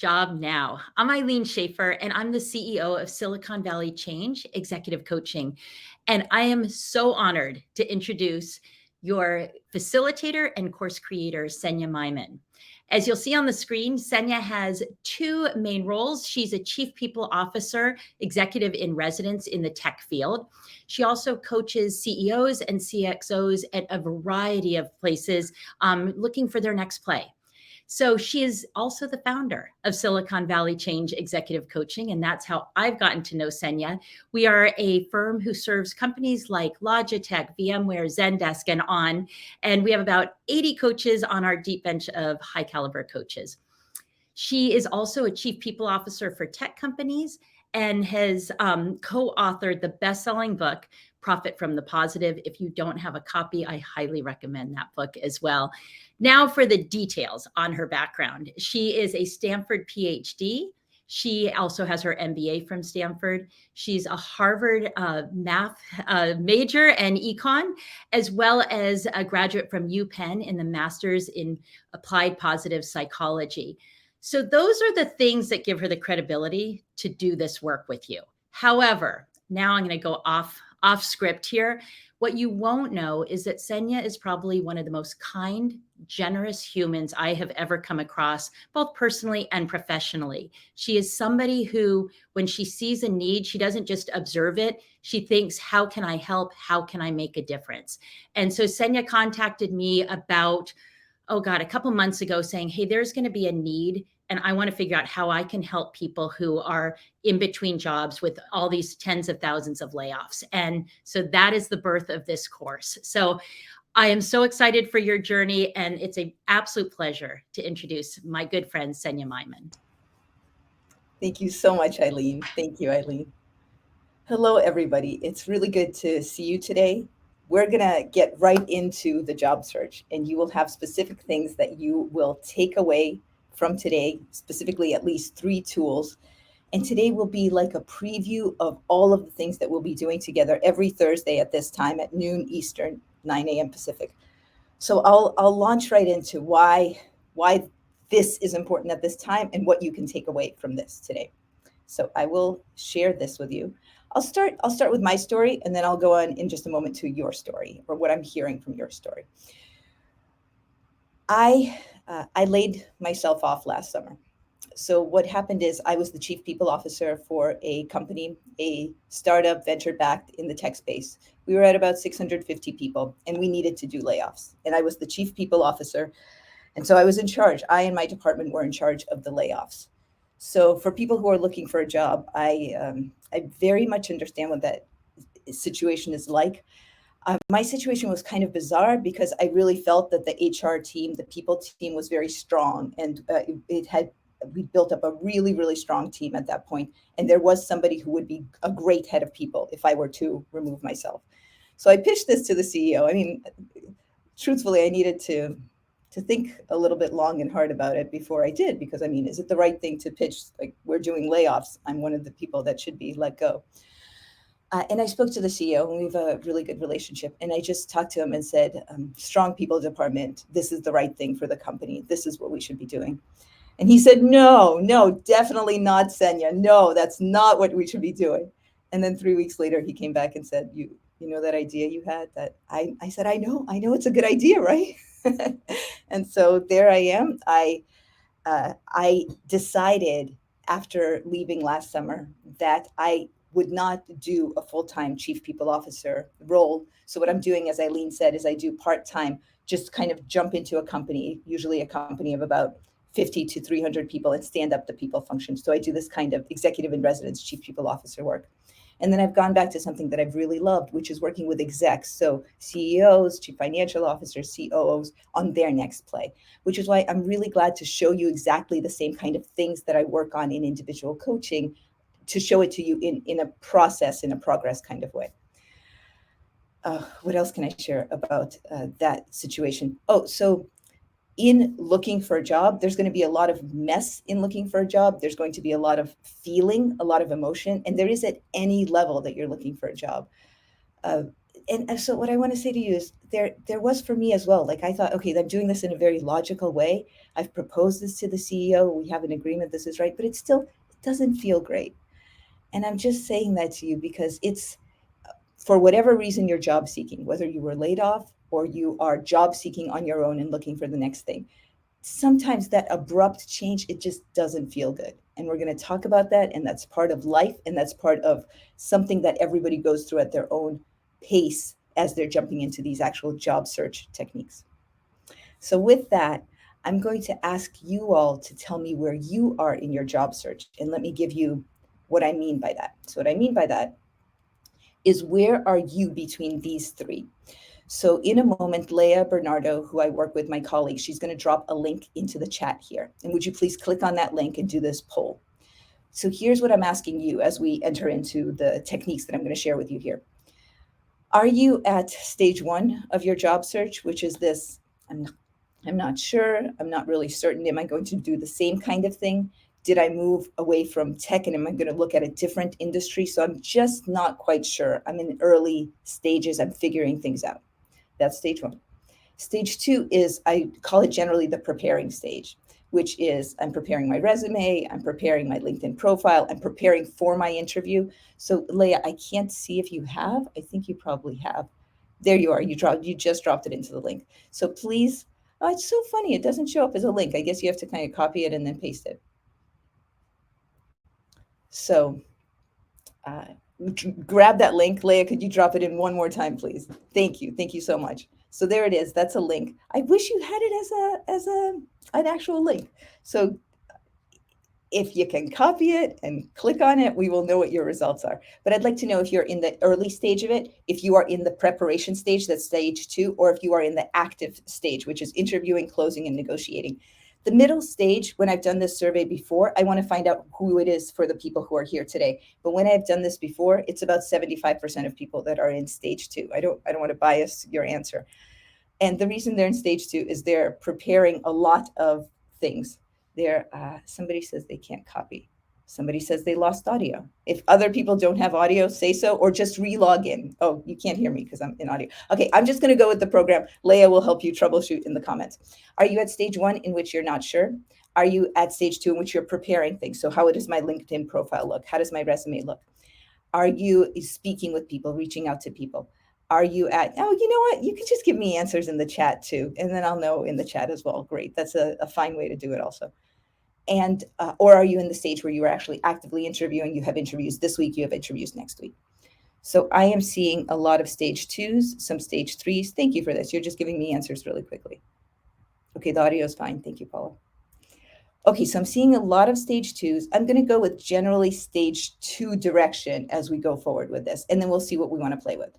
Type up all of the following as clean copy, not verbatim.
Job now. I'm Eileen Schaefer, and I'm the CEO of Silicon Valley Change Executive Coaching. And I am so honored to introduce your facilitator and course creator, Senya Myman. As you'll see on the screen, Senya has two main roles. She's a chief people officer, executive in residence in the tech field. She also coaches CEOs and CXOs at a variety of places looking for their next play. So she is also the founder of Silicon Valley Change Executive Coaching, and that's how I've gotten to know Senya. We are a firm who serves companies like Logitech, VMware, Zendesk, and on, and we have about 80 coaches on our deep bench of high caliber coaches. She is also a chief people officer for tech companies and has co-authored the best-selling book, Profit from the Positive. If you don't have a copy, I highly recommend that book as well. Now for the details on her background. She is a Stanford PhD. She also has her MBA from Stanford. She's a Harvard math major and econ, as well as a graduate from UPenn in the Master's in Applied Positive Psychology. So those are the things that give her the credibility to do this work with you. However, now I'm going to go off script here. What you won't know is that Senya is probably one of the most kind, generous humans I have ever come across, both personally and professionally. She is somebody who, when she sees a need, she doesn't just observe it. She thinks, how can I help? How can I make a difference? And so Senya contacted me about a couple months ago saying, hey, there's going to be a need and I want to figure out how I can help people who are in between jobs with all these tens of thousands of layoffs. And so that is the birth of this course. So I am so excited for your journey, and it's an absolute pleasure to introduce my good friend, Senya Myman. Thank you so much, Eileen. Thank you, Eileen. Hello, everybody. It's really good to see you today. We're going to get right into the job search, and you will have specific things that you will take away from today, specifically at least 3 tools. And today will be like a preview of all of the things that we'll be doing together every Thursday at this time at noon Eastern, 9 a.m. Pacific. So I'll launch right into why this is important at this time and what you can take away from this today. So I will share this with you. I'll start with my story, and then I'll go on in just a moment to your story or what I'm hearing from your story. I laid myself off last summer. So what happened is I was the chief people officer for a company, a startup venture-backed in the tech space. We were at about 650 people, and we needed to do layoffs. And I was the chief people officer, and so I was in charge. I and my department were in charge of the layoffs. So for people who are looking for a job, I very much understand what that situation is like. My situation was kind of bizarre because I really felt that the HR team, the people team, was very strong, and we built up a really, really strong team at that point. And there was somebody who would be a great head of people if I were to remove myself. So I pitched this to the CEO. I mean, truthfully, I needed to think a little bit long and hard about it before I did, because I mean, is it the right thing to pitch? Like, we're doing layoffs. I'm one of the people that should be let go. And I spoke to the CEO, and we have a really good relationship. And I just talked to him and said, strong people department, this is the right thing for the company. This is what we should be doing. And he said, no, definitely not, Senya. No, that's not what we should be doing. And then 3 weeks later, he came back and said, you know that idea you had? That I said, I know it's a good idea, right? And so there I am. I decided after leaving last summer that I would not do a full-time chief people officer role. So what I'm doing, as Eileen said, is I do part-time, just kind of jump into a company, usually a company of about 50 to 300 people, and stand up the people function. So I do this kind of executive in residence, chief people officer work. And then I've gone back to something that I've really loved, which is working with execs. So CEOs, chief financial officers, COOs on their next play, which is why I'm really glad to show you exactly the same kind of things that I work on in individual coaching, to show it to you in a process, in a progress kind of way. What else can I share about that situation? So in looking for a job, there's going to be a lot of mess in looking for a job. There's going to be a lot of feeling, a lot of emotion, and there is at any level that you're looking for a job. And so what I want to say to you is there was for me as well. Like I thought, okay, I'm doing this in a very logical way. I've proposed this to the CEO. We have an agreement. This is right, but it doesn't feel great. And I'm just saying that to you because it's for whatever reason you're job seeking, whether you were laid off or you are job seeking on your own and looking for the next thing. Sometimes that abrupt change, it just doesn't feel good. And we're going to talk about that. And that's part of life. And that's part of something that everybody goes through at their own pace as they're jumping into these actual job search techniques. So, with that, I'm going to ask you all to tell me where you are in your job search. And let me give you what I mean by that. So, what I mean by that is where are you between these three? So in a moment, Leah Bernardo, who I work with, my colleague, she's going to drop a link into the chat here. And would you please click on that link and do this poll? So here's what I'm asking you as we enter into the techniques that I'm going to share with you here. Are you at stage one of your job search, which is this, I'm not sure, I'm not really certain, am I going to do the same kind of thing? Did I move away from tech and am I going to look at a different industry? So I'm just not quite sure. I'm in early stages, I'm figuring things out. That's stage one. Stage two is, I call it generally the preparing stage, which is I'm preparing my resume, I'm preparing my LinkedIn profile, I'm preparing for my interview. So Leah, I can't see if you have. I think you probably have. There you are. You just dropped it into the link. So please, oh, it's so funny. It doesn't show up as a link. I guess you have to kind of copy it and then paste it. So uh, grab that link. Leah, could you drop it in one more time, please? Thank you. Thank you so much. So there it is. That's a link. I wish you had it as an actual link. So if you can copy it and click on it, we will know what your results are. But I'd like to know if you're in the early stage of it, if you are in the preparation stage, that's stage two, or if you are in the active stage, which is interviewing, closing, and negotiating. The middle stage, when I've done this survey before, I want to find out who it is for the people who are here today. But when I've done this before, it's about 75% of people that are in stage two. I don't want to bias your answer. And the reason they're in stage two is they're preparing a lot of things. Somebody says they can't copy. Somebody says they lost audio. If other people don't have audio, say so, or just re-log in. Oh, you can't hear me because I'm in audio. Okay, I'm just going to go with the program. Leah will help you troubleshoot in the comments. Are you at stage one in which you're not sure? Are you at stage two in which you're preparing things? So how does my LinkedIn profile look? How does my resume look? Are you speaking with people, reaching out to people? Are you at, oh, you know what? You could just give me answers in the chat too, and then I'll know in the chat as well. Great. That's a fine way to do it also. And, or are you in the stage where you are actually actively interviewing? You have interviews this week, you have interviews next week. So I am seeing a lot of stage twos, some stage threes. Thank you for this. You're just giving me answers really quickly. Okay, the audio is fine. Thank you, Paula. Okay, so I'm seeing a lot of stage twos. I'm going to go with generally stage two direction as we go forward with this, and then we'll see what we want to play with.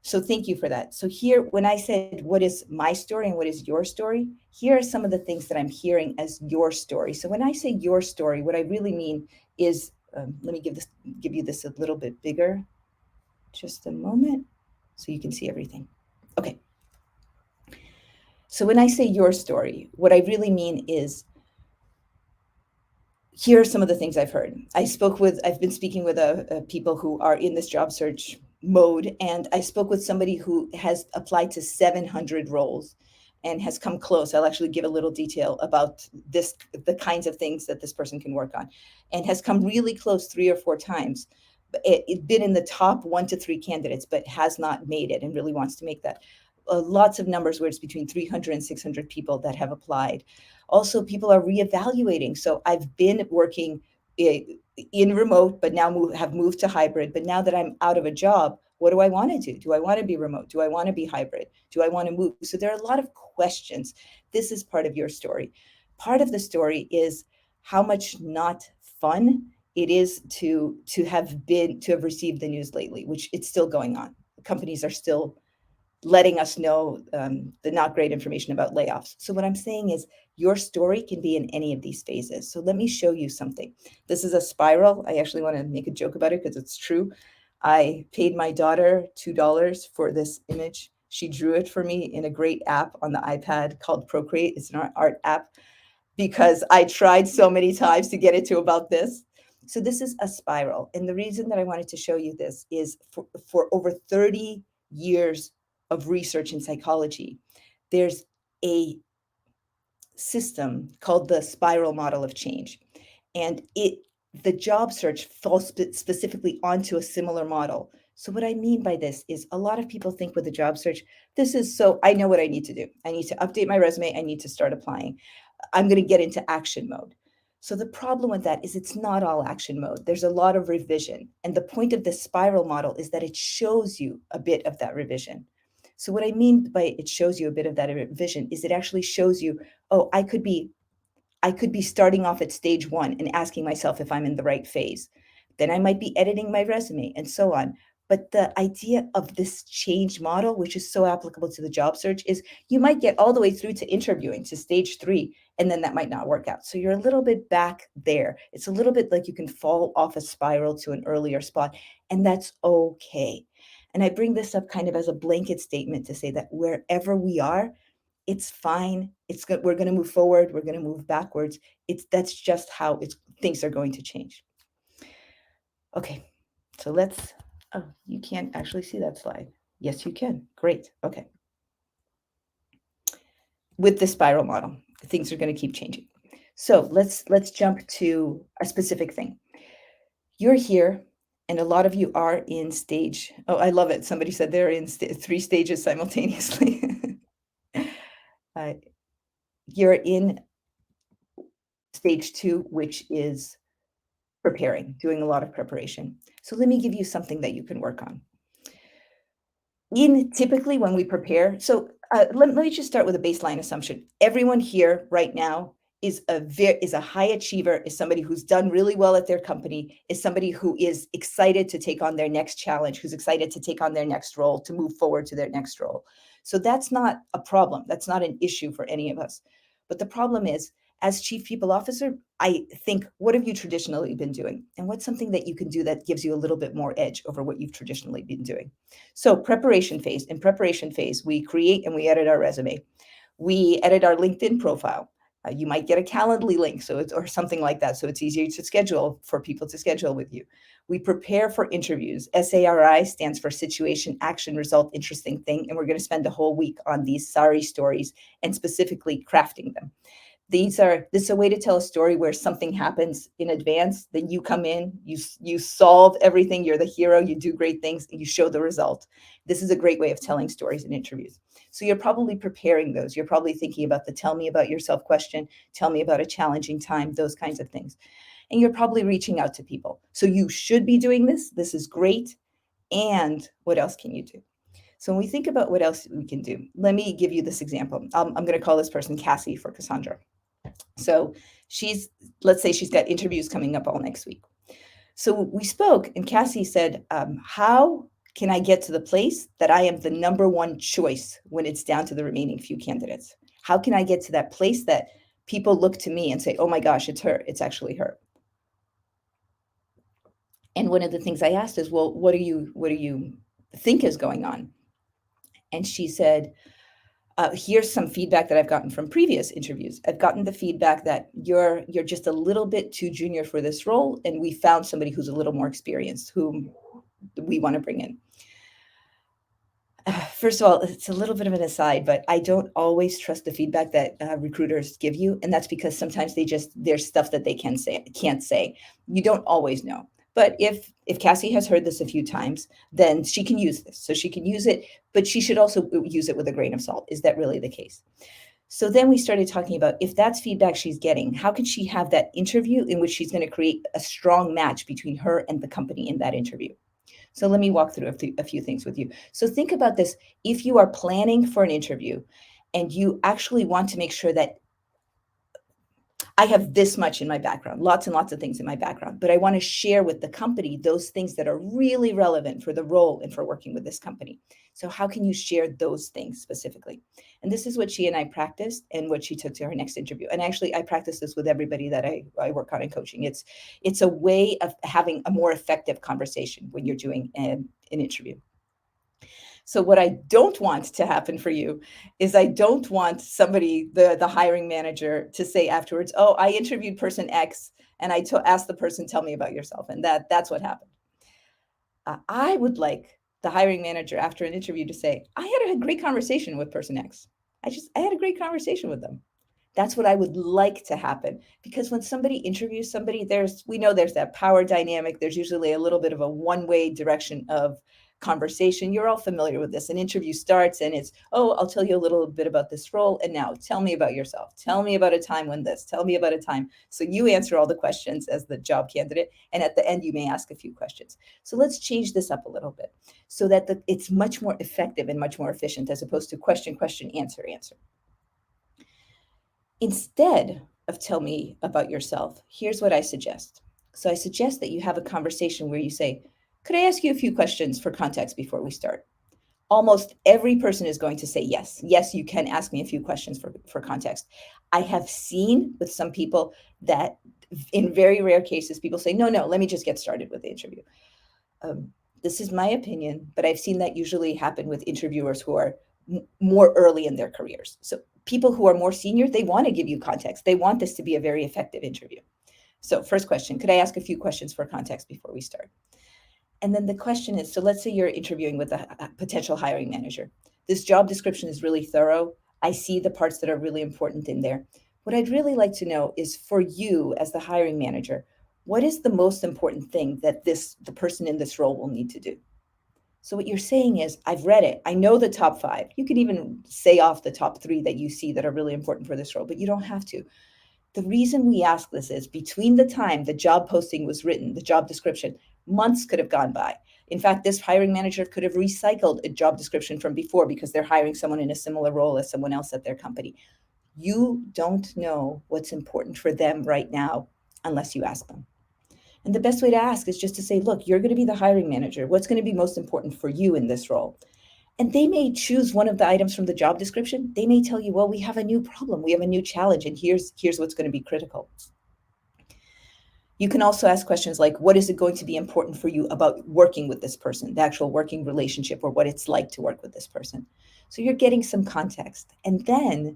So thank you for that. So here, when I said, what is my story and what is your story? Here are some of the things that I'm hearing as your story. So when I say your story, what I really mean is, let me give you this a little bit bigger. Just a moment so you can see everything. Okay. So when I say your story, what I really mean is, here are some of the things I've heard. I've been speaking with people who are in this job search mode, and I spoke with somebody who has applied to 700 roles and has come close. I'll actually give a little detail about the kinds of things that this person can work on, and has come really close 3 or 4 times. It's been in the top 1 to 3 candidates, but has not made it and really wants to make that. Lots of numbers where it's between 300 and 600 people that have applied. Also, people are reevaluating. So I've been working in remote, but now have moved to hybrid. But now that I'm out of a job, what do I want to do? Do I want to be remote? Do I want to be hybrid? Do I want to move? So there are a lot of questions. This is part of your story. Part of the story is how much not fun it is to have received the news lately, which it's still going on. Companies are still letting us know the not great information about layoffs. So what I'm saying is your story can be in any of these phases. So let me show you something. This is a spiral. I actually want to make a joke about it because it's true. I paid my daughter $2 for this image. She drew it for me in a great app on the iPad called Procreate. It's an art app because I tried so many times to get it to about this. So this is a spiral. And the reason that I wanted to show you this is for over 30 years of research in psychology, there's a system called the spiral model of change. And the job search falls specifically onto a similar model. So what I mean by this is a lot of people think with the job search, this is so I know what I need to do. I need to update my resume. I need to start applying. I'm going to get into action mode. So the problem with that is it's not all action mode. There's a lot of revision. And the point of the spiral model is that it shows you a bit of that revision. So what I mean by it shows you a bit of that revision is it actually shows you, oh, I could be starting off at stage 1 and asking myself if I'm in the right phase. Then I might be editing my resume and so on. But the idea of this change model, which is so applicable to the job search, is you might get all the way through to interviewing to stage 3, and then that might not work out. So you're a little bit back there. It's a little bit like you can fall off a spiral to an earlier spot, and that's okay. And I bring this up kind of as a blanket statement to say that wherever we are, it's fine. It's good. We're going to move forward. We're going to move backwards. That's just how things are going to change. Okay, so let's. Oh, you can't actually see that slide. Yes, you can. Great. Okay. With the spiral model, things are going to keep changing. So let's jump to a specific thing. You're here, and a lot of you are in stage. Oh, I love it. Somebody said they're in 3 stages simultaneously. You're in stage 2, which is preparing, doing a lot of preparation. So let me give you something that you can work on. Typically when we prepare, so let me just start with a baseline assumption. Everyone here right now is a high achiever, is somebody who's done really well at their company, is somebody who is excited to take on their next challenge, who's excited to take on their next role, to move forward to their next role. So that's not a problem. That's not an issue for any of us. But the problem is, as chief people officer, I think, what have you traditionally been doing? And what's something that you can do that gives you a little bit more edge over what you've traditionally been doing? So preparation phase. In preparation phase, we create and we edit our resume. We edit our LinkedIn profile. You might get a Calendly link, or something like that, so it's easier to schedule for people to schedule with you. We prepare for interviews. SARI stands for Situation, Action, Result, Interesting Thing, and we're going to spend a whole week on these SARI stories and specifically crafting them. This is a way to tell a story where something happens in advance, then you come in, you solve everything, you're the hero, you do great things, and you show the result. This is a great way of telling stories in interviews. So you're probably preparing those. You're probably thinking about the tell me about yourself question, tell me about a challenging time, those kinds of things. And you're probably reaching out to people. So you should be doing this. This is great. And what else can you do? So when we think about what else we can do, let me give you this example. I'm going to call this person Cassie for Cassandra. So let's say she's got interviews coming up all next week. So we spoke, and Cassie said, how can I get to the place that I am the number one choice when it's down to the remaining few candidates? How can I get to that place that people look to me and say, oh my gosh, it's her, it's actually her? And one of the things I asked is, well, what do you think is going on? And she said, here's some feedback that I've gotten from previous interviews. I've gotten the feedback that you're just a little bit too junior for this role, and we found somebody who's a little more experienced, whom we want to bring in. First of all, it's a little bit of an aside, but I don't always trust the feedback that recruiters give you, and that's because sometimes there's stuff that they can't say. You don't always know. But if Cassie has heard this a few times, then she can use this. So she can use it, but she should also use it with a grain of salt. Is that really the case? So then we started talking about, if that's feedback she's getting, how can she have that interview in which she's going to create a strong match between her and the company in that interview? So let me walk through a few things with you. So think about this. If you are planning for an interview and you actually want to make sure that I have this much in my background, lots and lots of things in my background, but I want to share with the company those things that are really relevant for the role and for working with this company. So how can you share those things specifically? And this is what she and I practiced and what she took to her next interview. And actually, I practice this with everybody that I work on in coaching. It's a way of having a more effective conversation when you're doing an interview. So what I don't want to happen for you is I don't want somebody, the hiring manager, to say afterwards, oh, I interviewed person X and asked the person, tell me about yourself. And that's what happened. I would like the hiring manager after an interview to say, I had a great conversation with person X. I had a great conversation with them. That's what I would like to happen. Because when somebody interviews somebody, we know there's that power dynamic. There's usually a little bit of a one-way direction of conversation. You're all familiar with this. An interview starts and it's, oh, I'll tell you a little bit about this role. And now tell me about yourself. Tell me about a time when this, tell me about a time. So you answer all the questions as the job candidate. And at the end, you may ask a few questions. So let's change this up a little bit so that it's much more effective and much more efficient as opposed to question, question, answer, answer. Instead of tell me about yourself, here's what I suggest. So I suggest that you have a conversation where you say, could I ask you a few questions for context before we start? Almost every person is going to say yes. Yes, you can ask me a few questions for context. I have seen with some people that in very rare cases, people say, no, let me just get started with the interview. This is my opinion, but I've seen that usually happen with interviewers who are more early in their careers. So people who are more senior, they want to give you context. They want this to be a very effective interview. So first question, could I ask a few questions for context before we start? And then the question is, so let's say you're interviewing with a potential hiring manager. This job description is really thorough. I see the parts that are really important in there. What I'd really like to know is for you as the hiring manager, what is the most important thing that the person in this role will need to do? So what you're saying is, I've read it. I know the top 5. You could even say off the top 3 that you see that are really important for this role, but you don't have to. The reason we ask this is between the time the job posting was written, the job description, months could have gone by. In fact, this hiring manager could have recycled a job description from before because they're hiring someone in a similar role as someone else at their company. You don't know what's important for them right now unless you ask them. And the best way to ask is just to say, look, you're going to be the hiring manager. What's going to be most important for you in this role? And they may choose one of the items from the job description. They may tell you, well, we have a new problem. We have a new challenge. And here's what's going to be critical. You can also ask questions like, what is it going to be important for you about working with this person, the actual working relationship, or what it's like to work with this person? So you're getting some context. And then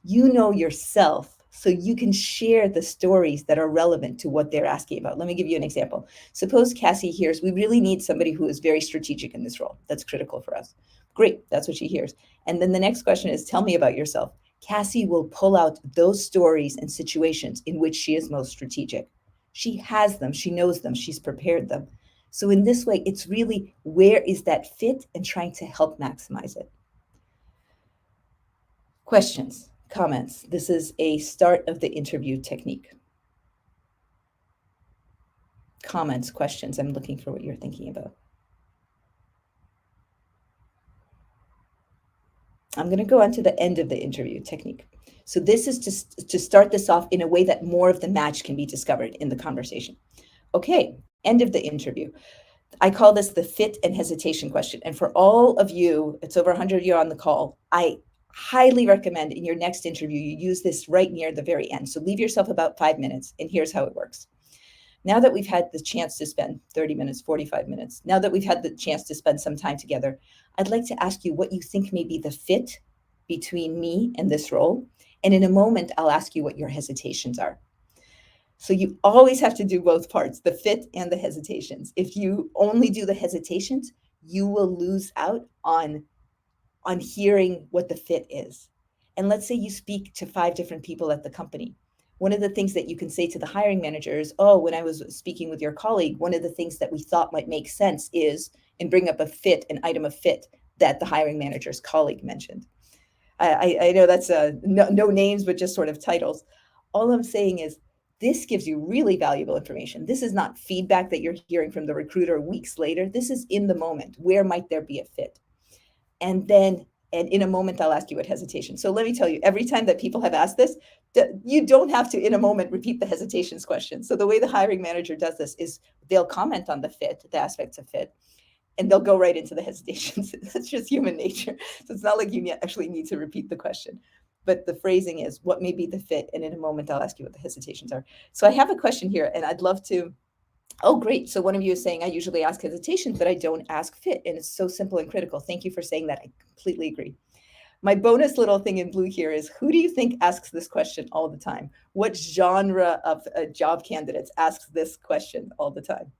you know yourself, so you can share the stories that are relevant to what they're asking about. Let me give you an example. Suppose Cassie hears, we really need somebody who is very strategic in this role. That's critical for us. Great, that's what she hears. And then the next question is, tell me about yourself. Cassie will pull out those stories and situations in which she is most strategic. She has them, she knows them, she's prepared them. So in this way, it's really where is that fit and trying to help maximize it. Questions, comments. This is a start of the interview technique. Comments, questions. I'm looking for what you're thinking about. I'm going to go on to the end of the interview technique. So this is to start this off in a way that more of the match can be discovered in the conversation. Okay, end of the interview. I call this the fit and hesitation question. And for all of you, it's over 100 of you on the call, I highly recommend in your next interview, you use this right near the very end. So leave yourself about 5 minutes, and here's how it works. Now that we've had the chance to spend 30 minutes, 45 minutes, now that we've had the chance to spend some time together, I'd like to ask you what you think may be the fit between me and this role. And in a moment, I'll ask you what your hesitations are. So you always have to do both parts, the fit and the hesitations. If you only do the hesitations, you will lose out on hearing what the fit is. And let's say you speak to 5 different people at the company. One of the things that you can say to the hiring manager is, oh, when I was speaking with your colleague, one of the things that we thought might make sense is, and bring up an item of fit that the hiring manager's colleague mentioned. I know that's no names, but just sort of titles. All I'm saying is this gives you really valuable information. This is not feedback that you're hearing from the recruiter weeks later. This is in the moment. Where might there be a fit? And in a moment, I'll ask you what hesitation. So let me tell you, every time that people have asked this, you don't have to, in a moment, repeat the hesitations question. So the way the hiring manager does this is they'll comment on the fit, the aspects of fit, and they'll go right into the hesitations. That's just human nature. So it's not like you actually need to repeat the question. But the phrasing is, what may be the fit? And in a moment, I'll ask you what the hesitations are. So I have a question here, and I'd love to. Oh, great. So one of you is saying, I usually ask hesitations, but I don't ask fit. And it's so simple and critical. Thank you for saying that. I completely agree. My bonus little thing in blue here is, who do you think asks this question all the time? What genre of job candidates asks this question all the time?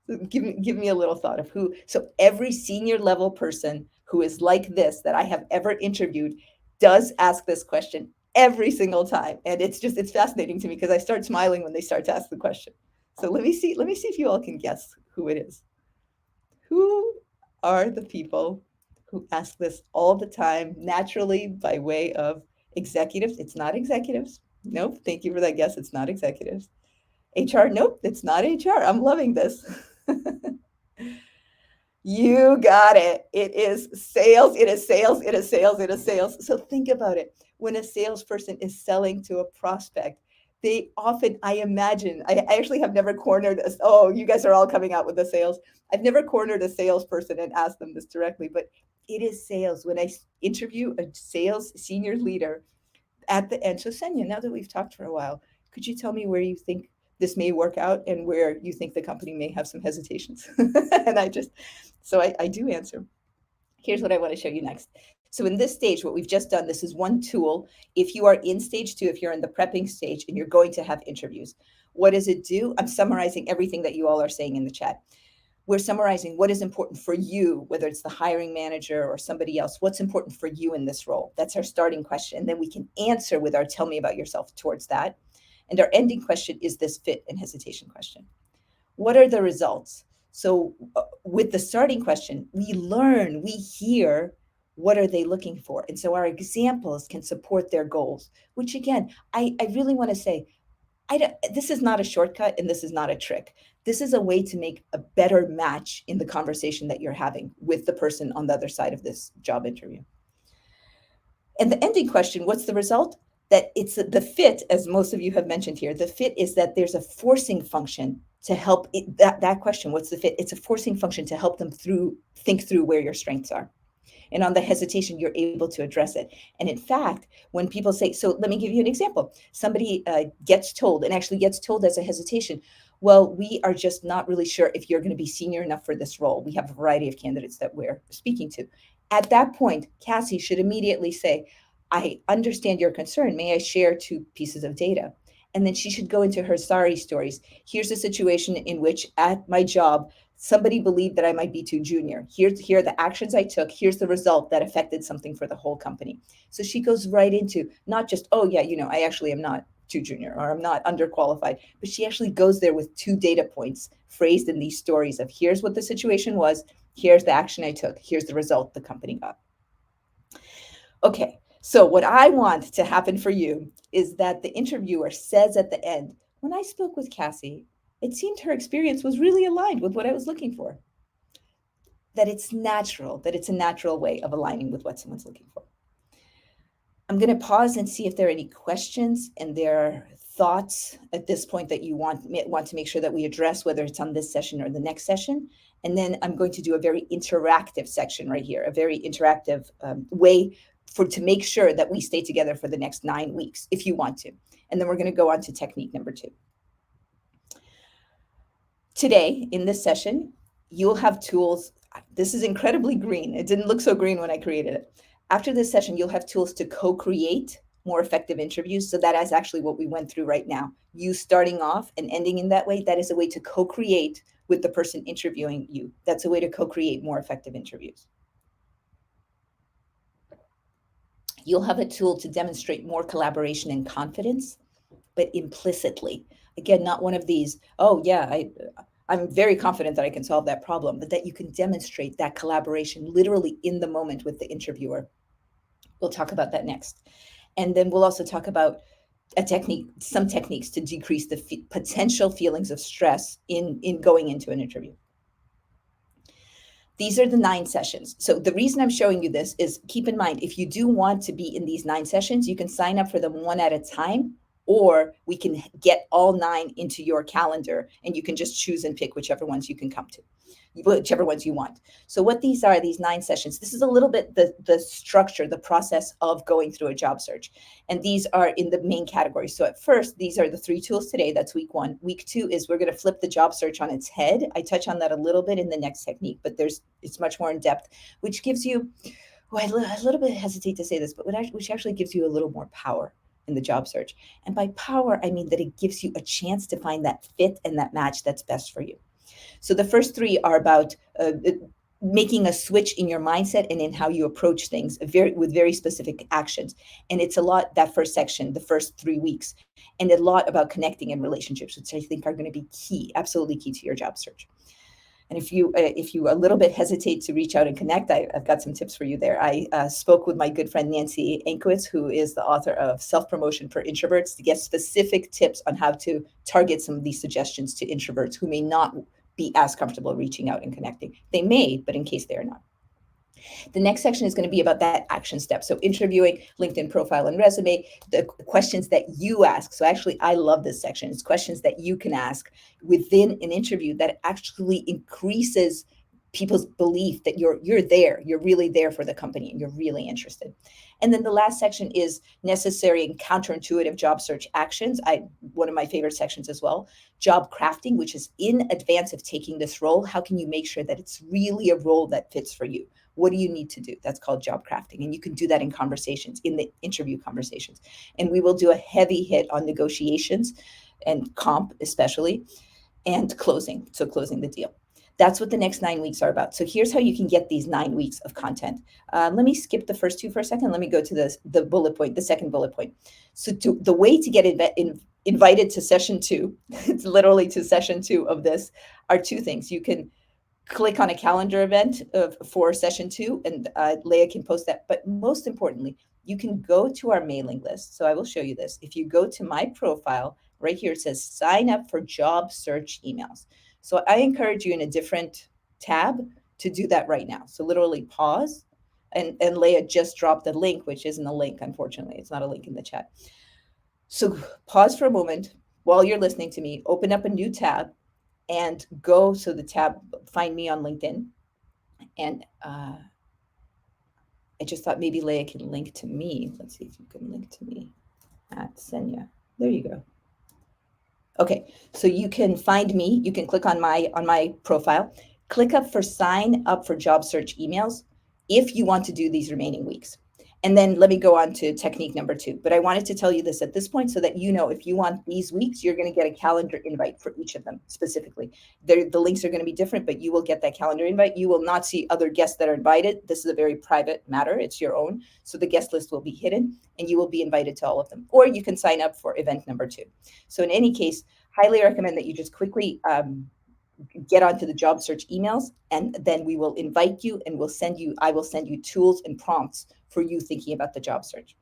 So give me a little thought of who. So every senior level person who is like this that I have ever interviewed does ask this question every single time, and it's fascinating to me because I start smiling when they start to ask the question. So let me see if you all can guess who it is. Who are the people who ask this all the time naturally by way of executives? It's not executives. Nope. Thank you for that guess. It's not executives. HR? Nope. It's not HR. I'm loving this. You got it. It is sales. It is sales. It is sales. It is sales. So think about it. When a salesperson is selling to a prospect, they often, I imagine, I actually have never cornered a, oh, you guys are all coming out with the sales. I've never cornered a salesperson and asked them this directly, but it is sales. When I interview a sales senior leader at the end, so Senya, now that we've talked for a while, could you tell me where you think this may work out and where you think the company may have some hesitations? And I do answer. Here's what I want to show you next. So in this stage, what we've just done, this is one tool. If you are in stage 2, if you're in the prepping stage and you're going to have interviews, what does it do? I'm summarizing everything that you all are saying in the chat. We're summarizing what is important for you, whether it's the hiring manager or somebody else. What's important for you in this role? That's our starting question. And then we can answer with our tell me about yourself towards that. And our ending question is this fit and hesitation question. What are the results? So with the starting question, we learn, we hear, what are they looking for? And so our examples can support their goals, which again, I really want to say, this is not a shortcut and this is not a trick. This is a way to make a better match in the conversation that you're having with the person on the other side of this job interview. And the ending question, what's the result? That it's the fit, as most of you have mentioned here, the fit is that there's a forcing function to help that question, what's the fit? It's a forcing function to help them think through where your strengths are. And on the hesitation, you're able to address it. And in fact, when people say, so let me give you an example. Somebody gets told, and actually gets told as a hesitation, well, we are just not really sure if you're going to be senior enough for this role. We have a variety of candidates that we're speaking to. At that point, Cassie should immediately say, I understand your concern. May I share 2 pieces of data? And then she should go into her sorry stories. Here's a situation in which at my job, somebody believed that I might be too junior. Here are the actions I took. Here's the result that affected something for the whole company. So she goes right into not just, oh yeah, I actually am not too junior or I'm not underqualified, but she actually goes there with 2 data points phrased in these stories of here's what the situation was, here's the action I took, here's the result the company got. Okay, so what I want to happen for you is that the interviewer says at the end, when I spoke with Cassie, it seemed her experience was really aligned with what I was looking for. That it's natural, that it's a natural way of aligning with what someone's looking for. I'm going to pause and see if there are any questions and there are thoughts at this point that you want to make sure that we address, whether it's on this session or the next session. And then I'm going to do a very interactive section right here, a very interactive way to make sure that we stay together for the next 9 weeks, if you want to. And then we're going to go on to technique number 2. Today, in this session, you'll have tools. This is incredibly green. It didn't look so green when I created it. After this session, you'll have tools to co-create more effective interviews. So that is actually what we went through right now. You starting off and ending in that way, that is a way to co-create with the person interviewing you. That's a way to co-create more effective interviews. You'll have a tool to demonstrate more collaboration and confidence, but implicitly. Again, not one of these, oh yeah, I'm very confident that I can solve that problem, but that you can demonstrate that collaboration literally in the moment with the interviewer. We'll talk about that next. And then we'll also talk about some techniques to decrease the potential feelings of stress in going into an interview. These are the 9 sessions. So the reason I'm showing you this is keep in mind, if you do want to be in these 9 sessions, you can sign up for them one at a time, or we can get all 9 into your calendar and you can just choose and pick whichever ones you can come to, whichever ones you want. So what these are, these 9 sessions, this is a little bit the structure, the process of going through a job search. And these are in the main categories. So at first, these are the 3 tools today. That's week 1. Week 2 is we're going to flip the job search on its head. I touch on that a little bit in the next technique, but it's much more in depth, which gives you, I a little bit hesitate to say this, but which actually gives you a little more power in the job search. And by power, I mean that it gives you a chance to find that fit and that match that's best for you. So the first three are about making a switch in your mindset and in how you approach things with very specific actions. And it's a lot, that first section, the first 3 weeks, and a lot about connecting in relationships, which I think are going to be key, absolutely key to your job search. And if you a little bit hesitate to reach out and connect, I've got some tips for you there. I spoke with my good friend Nancy Ankowitz, who is the author of Self Promotion for Introverts, to get specific tips on how to target some of these suggestions to introverts who may not be as comfortable reaching out and connecting. They may, but in case they are not. The next section is going to be about that action step. So interviewing, LinkedIn profile and resume, the questions that you ask. So actually, I love this section. It's questions that you can ask within an interview that actually increases people's belief that you're there, you're really there for the company and you're really interested. And then the last section is necessary and counterintuitive job search actions. One of my favorite sections as well, job crafting, which is in advance of taking this role, how can you make sure that it's really a role that fits for you? What do you need to do? That's called job crafting. And you can do that in conversations, in the interview conversations. And we will do a heavy hit on negotiations and comp, especially, and closing. So closing the deal. That's what the next 9 weeks are about. So here's how you can get these 9 weeks of content. Let me skip the first two for a second. Let me go to the bullet point, the second bullet point. So the way to get invited to session 2, it's literally to session 2 of this, are two things. You can click on a calendar event for session 2, and Leah can post that. But most importantly, you can go to our mailing list. So I will show you this. If you go to my profile, right here, it says sign up for job search emails. So I encourage you in a different tab to do that right now. So literally pause, and Leah just dropped the link, which isn't a link, unfortunately. It's not a link in the chat. So pause for a moment while you're listening to me, open up a new tab, and go, so the tab, find me on LinkedIn. And I just thought maybe Leah can link to me. Let's see if you can link to me at Senya. There you go. Okay, so you can find me. You can click on my profile, click up for sign up for job search emails if you want to do these remaining weeks. And then let me go on to technique number 2. But I wanted to tell you this at this point so that you know, if you want these weeks, you're going to get a calendar invite for each of them specifically. The links are going to be different, but you will get that calendar invite. You will not see other guests that are invited. This is a very private matter. It's your own. So the guest list will be hidden and you will be invited to all of them. Or you can sign up for event number 2. So in any case, highly recommend that you just quickly get onto the job search emails, and then we will invite you and I will send you tools and prompts for you thinking about the job search.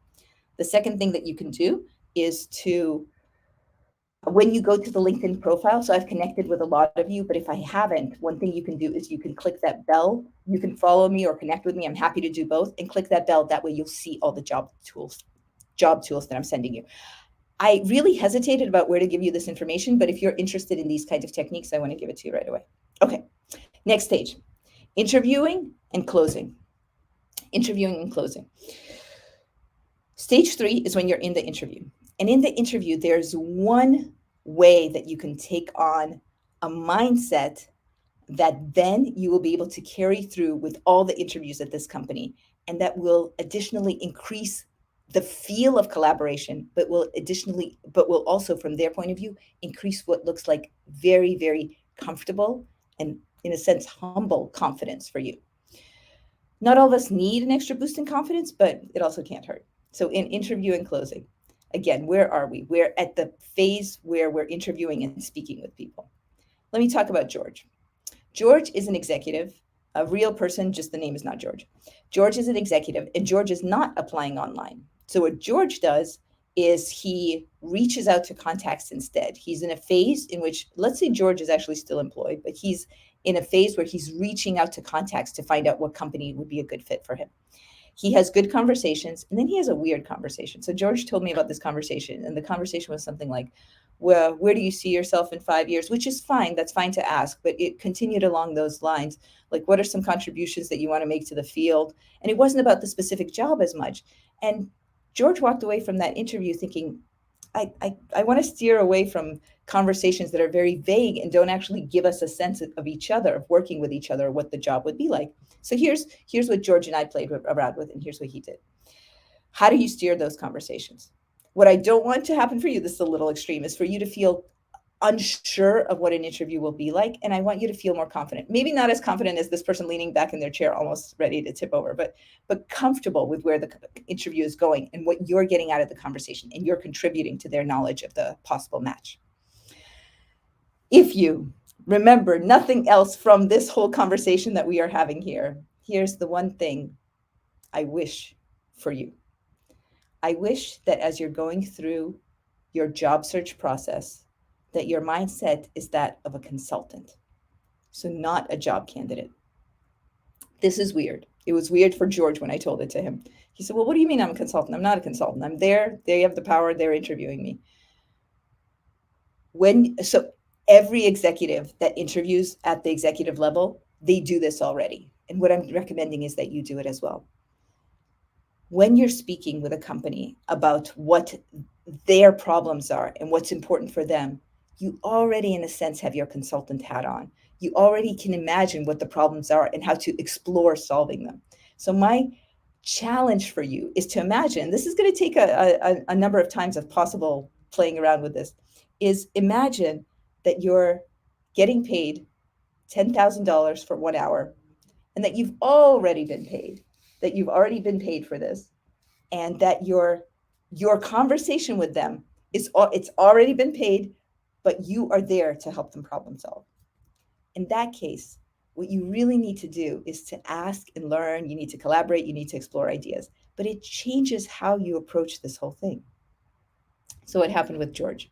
The second thing that you can do is when you go to the LinkedIn profile, so I've connected with a lot of you, but if I haven't, one thing you can do is you can click that bell. You can follow me or connect with me. I'm happy to do both, and click that bell. That way you'll see all the job tools that I'm sending you. I really hesitated about where to give you this information, but if you're interested in these kinds of techniques, I want to give it to you right away. Okay, next stage, interviewing and closing. Interviewing and closing. Stage 3 is when you're in the interview. And in the interview, there's one way that you can take on a mindset that then you will be able to carry through with all the interviews at this company. And that will additionally increase the feel of collaboration, but will also, from their point of view, increase what looks like very, very comfortable and, in a sense, humble confidence for you. Not all of us need an extra boost in confidence, but it also can't hurt. So in interview and closing, again, where are we? We're at the phase where we're interviewing and speaking with people. Let me talk about George. George is an executive, a real person, just the name is not George. George is an executive, and George is not applying online. So what George does is he reaches out to contacts instead. He's in a phase in which, let's say George is actually still employed, but he's in a phase where he's reaching out to contacts to find out what company would be a good fit for him. He has good conversations, and then he has a weird conversation. So George told me about this conversation, and the conversation was something like, well, where do you see yourself in 5 years? Which is fine. That's fine to ask. But it continued along those lines. Like, what are some contributions that you want to make to the field? And it wasn't about the specific job as much. And George walked away from that interview thinking, I want to steer away from conversations that are very vague and don't actually give us a sense of each other, of working with each other, what the job would be like. So here's what George and I played around with, and here's what he did. How do you steer those conversations? What I don't want to happen for you, this is a little extreme, is for you to feel unsure of what an interview will be like, and I want you to feel more confident. Maybe not as confident as this person leaning back in their chair almost ready to tip over, but comfortable with where the interview is going and what you're getting out of the conversation, and you're contributing to their knowledge of the possible match. If you remember nothing else from this whole conversation that we are having here, here's the one thing I wish for you. I wish that as you're going through your job search process, that your mindset is that of a consultant, so not a job candidate. This is weird. It was weird for George when I told it to him. He said, "Well, what do you mean I'm a consultant? I'm not a consultant. I'm there. They have the power. They're interviewing me." So every executive that interviews at the executive level, they do this already. And what I'm recommending is that you do it as well. When you're speaking with a company about what their problems are and what's important for them, you already, in a sense, have your consultant hat on. You already can imagine what the problems are and how to explore solving them. So my challenge for you is to imagine, this is going to take a number of times of possible playing around with this, is imagine that you're getting paid $10,000 for 1 hour, and that you've already been paid, for this, and that your conversation with them it's already been paid, but you are there to help them problem solve. In that case, what you really need to do is to ask and learn. You need to collaborate, you need to explore ideas, but it changes how you approach this whole thing. So what happened with George?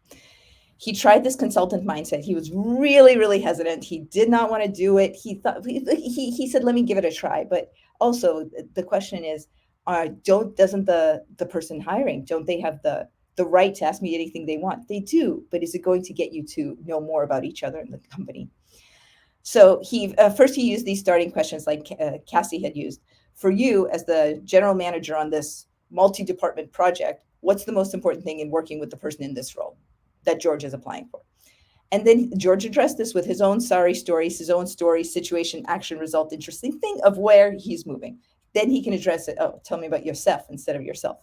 He tried this consultant mindset. He was really, really hesitant. He did not want to do it. He thought he said, "Let me give it a try." But also, the question is, doesn't the person hiring, don't they have the right to ask me anything they want? They do, but is it going to get you to know more about each other in the company? So he first he used these starting questions like Cassie had used. For you as the general manager on this multi-department project, what's the most important thing in working with the person in this role that George is applying for? And then George addressed this with his own story, situation, action, result, interesting thing of where he's moving. Then he can address it. Oh, tell me about yourself instead of yourself.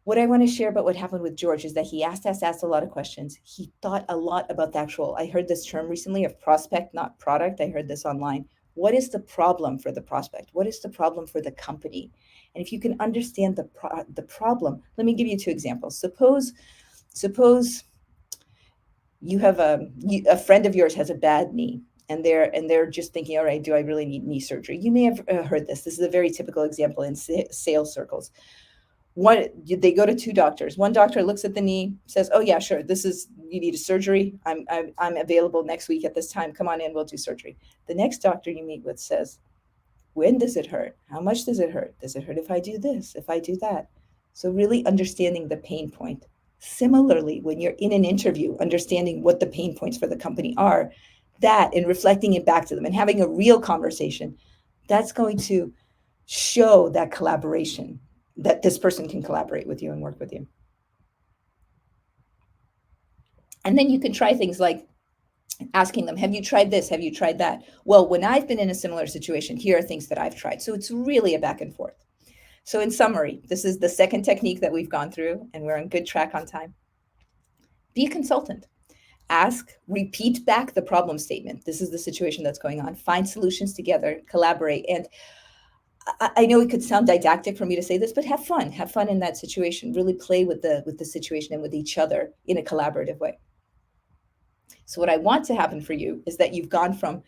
What I want to share about what happened with George is that he asked a lot of questions. He thought a lot about the actual, I heard this term recently of prospect, not product. I heard this online. What is the problem for the prospect? What is the problem for the company? And if you can understand the problem, let me give you two examples. Suppose you have a friend of yours has a bad knee, and they're just thinking, all right, do I really need knee surgery? You may have heard this. This is a very typical example in sales circles. They go to two doctors. One doctor looks at the knee, says, "Oh yeah, sure. You need a surgery. I'm available next week at this time. Come on in. We'll do surgery." The next doctor you meet with says, "When does it hurt? How much does it hurt? Does it hurt if I do this? If I do that?" So really understanding the pain point. Similarly, when you're in an interview, understanding what the pain points for the company are, that and reflecting it back to them and having a real conversation, that's going to show that collaboration, that this person can collaborate with you and work with you. And then you can try things like asking them, have you tried this? Have you tried that? Well, when I've been in a similar situation, here are things that I've tried. So it's really a back and forth. So in summary, this is the second technique that we've gone through, and we're on good track on time. Be a consultant. Ask, repeat back the problem statement. This is the situation that's going on. Find solutions together, collaborate. And I know it could sound didactic for me to say this, but have fun. Have fun in that situation. Really play with the situation and with each other in a collaborative way. So what I want to happen for you is that you've gone from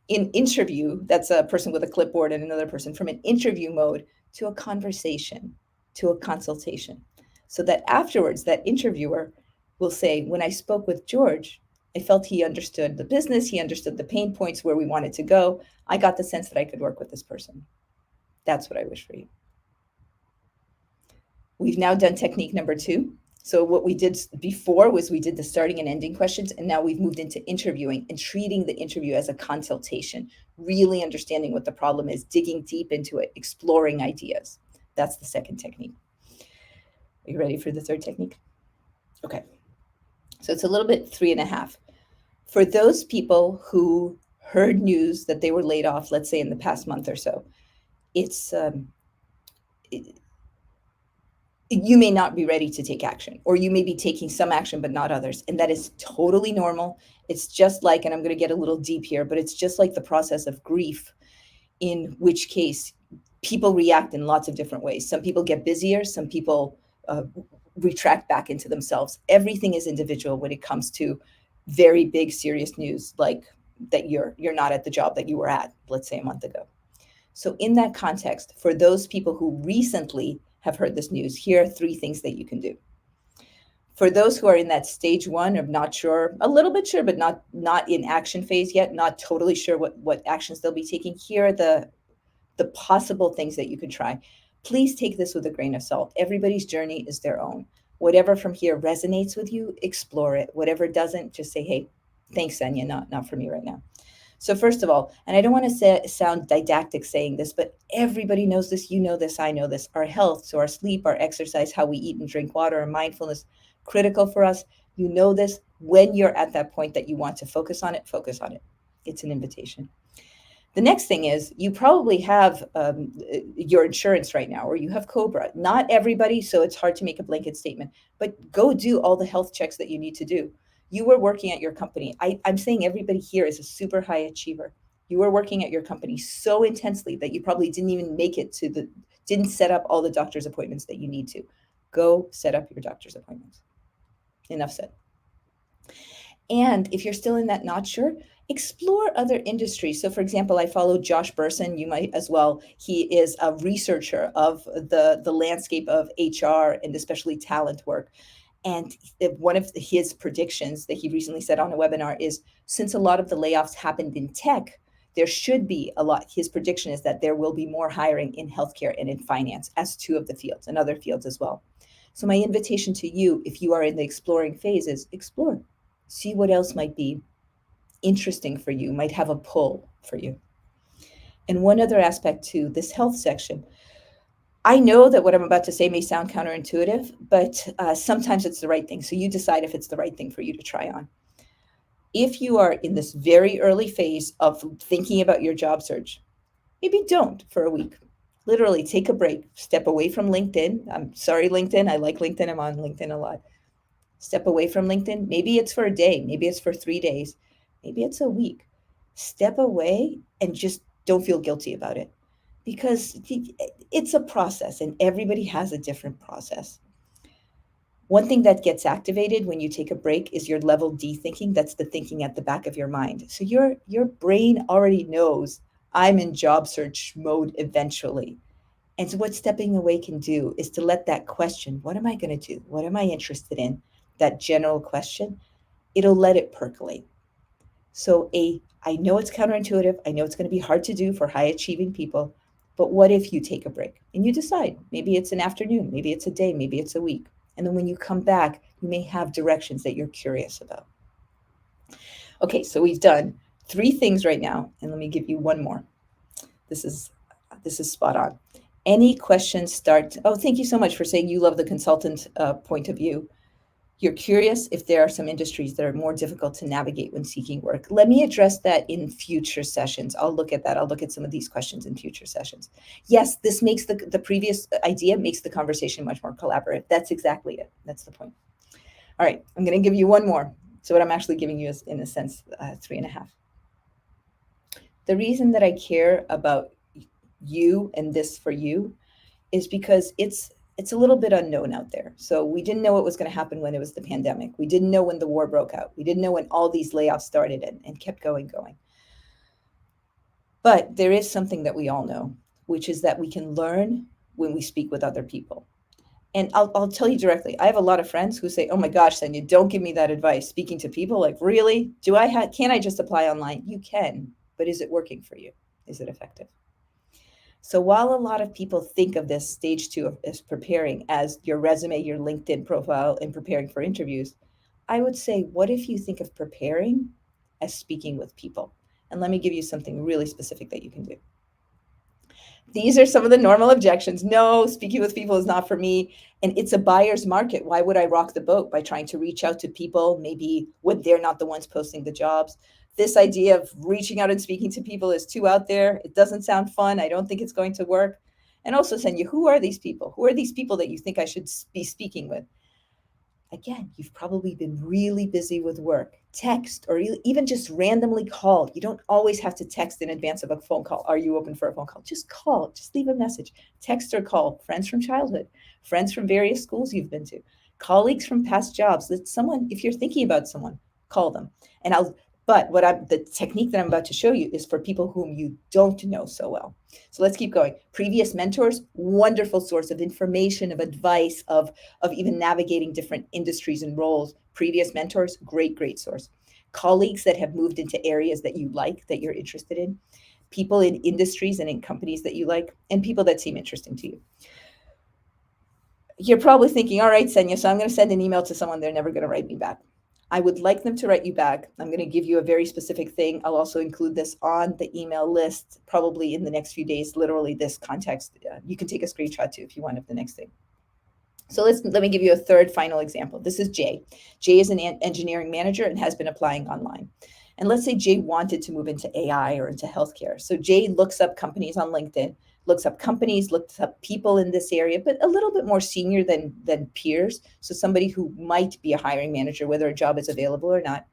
an interview, that's a person with a clipboard and another person, from an interview mode to a conversation, to a consultation. So that afterwards, that interviewer will say, when I spoke with George, I felt he understood the business, he understood the pain points, where we wanted to go. I got the sense that I could work with this person. That's what I wish for you. We've now done technique number 2. So what we did before was we did the starting and ending questions, and now we've moved into interviewing and treating the interview as a consultation, really understanding what the problem is, digging deep into it, exploring ideas. That's the second technique. Are you ready for the third technique? Okay. So it's a little bit 3.5. For those people who heard news that they were laid off, let's say in the past month or so, it's you may not be ready to take action, or you may be taking some action but not others, and that is totally normal. It's just like, and I'm going to get a little deep here, but it's just like the process of grief, in which case people react in lots of different ways. Some people get busier, some people retract back into themselves. Everything is individual when it comes to very big serious news, like that you're not at the job that you were at, let's say, a month ago. So, in that context, for those people who recently have heard this news, here are three things that you can do. For those who are in that stage one of not sure, a little bit sure, but not in action phase yet, not totally sure what actions they'll be taking, here are the possible things that you could try. Please take this with a grain of salt. Everybody's journey is their own. Whatever from here resonates with you, explore it. Whatever doesn't, just say, hey, thanks, Anya, not for me right now. So first of all, and I don't want to sound didactic saying this, but everybody knows this, you know this, I know this. Our health, so our sleep, our exercise, how we eat and drink water, our mindfulness, critical for us. You know this. When you're at that point that you want to focus on it, focus on it. It's an invitation. The next thing is you probably have your insurance right now, or you have Cobra. Not everybody, so it's hard to make a blanket statement, but go do all the health checks that you need to do. You were working at your company. I'm saying everybody here is a super high achiever. You were working at your company so intensely that you probably didn't even make it to didn't set up all the doctor's appointments that you need to. Go set up your doctor's appointments. Enough said. And if you're still in that not sure, explore other industries. So, for example, I follow Josh Burson. You might as well. He is a researcher of the landscape of HR and especially talent work. And one of his predictions that he recently said on a webinar is, since a lot of the layoffs happened in tech, there should be a lot. His prediction is that there will be more hiring in healthcare and in finance as two of the fields, and other fields as well. So my invitation to you, if you are in the exploring phase, is explore. See what else might be interesting for you, might have a pull for you. And one other aspect to this health section, I know that what I'm about to say may sound counterintuitive, but sometimes it's the right thing. So you decide if it's the right thing for you to try on. If you are in this very early phase of thinking about your job search, maybe don't for a week. Literally take a break, step away from LinkedIn. I'm sorry, LinkedIn. I like LinkedIn. I'm on LinkedIn a lot. Step away from LinkedIn. Maybe it's for a day, maybe it's for 3 days, maybe it's a week. Step away and just don't feel guilty about it, because it's a process and everybody has a different process. One thing that gets activated when you take a break is your level D thinking. That's the thinking at the back of your mind. So your brain already knows I'm in job search mode eventually. And so what stepping away can do is to let that question, what am I going to do? What am I interested in? That general question, it'll let it percolate. So I know it's counterintuitive. I know it's going to be hard to do for high achieving people, but what if you take a break and you decide, maybe it's an afternoon, maybe it's a day, maybe it's a week. And then when you come back, you may have directions that you're curious about. Okay, so we've done three things right now, and let me give you one more. This is spot on. Any questions start? Oh, thank you so much for saying you love the consultant point of view. You're curious if there are some industries that are more difficult to navigate when seeking work. Let me address that in future sessions. I'll look at that. I'll look at some of these questions in future sessions. Yes, this makes the previous idea makes the conversation much more collaborative. That's exactly it. That's the point. All right, I'm going to give you one more. So what I'm actually giving you is, in a sense, 3.5. The reason that I care about you and this for you is because it's a little bit unknown out there. So we didn't know what was going to happen when it was the pandemic. We didn't know when the war broke out. We didn't know when all these layoffs started and kept going. But there is something that we all know, which is that we can learn when we speak with other people. And I'll tell you directly, I have a lot of friends who say, oh my gosh, Senya, don't give me that advice. Speaking to people, like, really? Can I just apply online? You can, but is it working for you? Is it effective? So while a lot of people think of this stage 2 as preparing as your resume, your LinkedIn profile, and preparing for interviews, I would say, what if you think of preparing as speaking with people? And let me give you something really specific that you can do. These are some of the normal objections. No, speaking with people is not for me. And it's a buyer's market. Why would I rock the boat by trying to reach out to people, maybe when they're not the ones posting the jobs? This idea of reaching out and speaking to people is too out there. It doesn't sound fun. I don't think it's going to work. And also, Senya, who are these people? Who are these people that you think I should be speaking with? Again, you've probably been really busy with work. Text or even just randomly call. You don't always have to text in advance of a phone call. Are you open for a phone call? Just call, just leave a message. Text or call friends from childhood, friends from various schools you've been to, colleagues from past jobs. That someone, if you're thinking about someone, call them. And but the technique that I'm about to show you is for people whom you don't know so well. So let's keep going. Previous mentors, wonderful source of information, of advice, of even navigating different industries and roles. Previous mentors, great source. Colleagues that have moved into areas that you like, that you're interested in. People in industries and in companies that you like, and people that seem interesting to you. You're probably thinking, all right, Senya, so I'm going to send an email to someone, they're never going to write me back. I would like them to write you back. I'm going to give you a very specific thing. I'll also include this on the email list, probably in the next few days, literally this context. You can take a screenshot too if you want of the next thing. So let me give you a third final example. This is Jay. Jay is an engineering manager and has been applying online. And let's say Jay wanted to move into AI or into healthcare. So Jay looks up companies on LinkedIn, looks up companies, looks up people in this area, but a little bit more senior than peers. So somebody who might be a hiring manager, whether a job is available or not.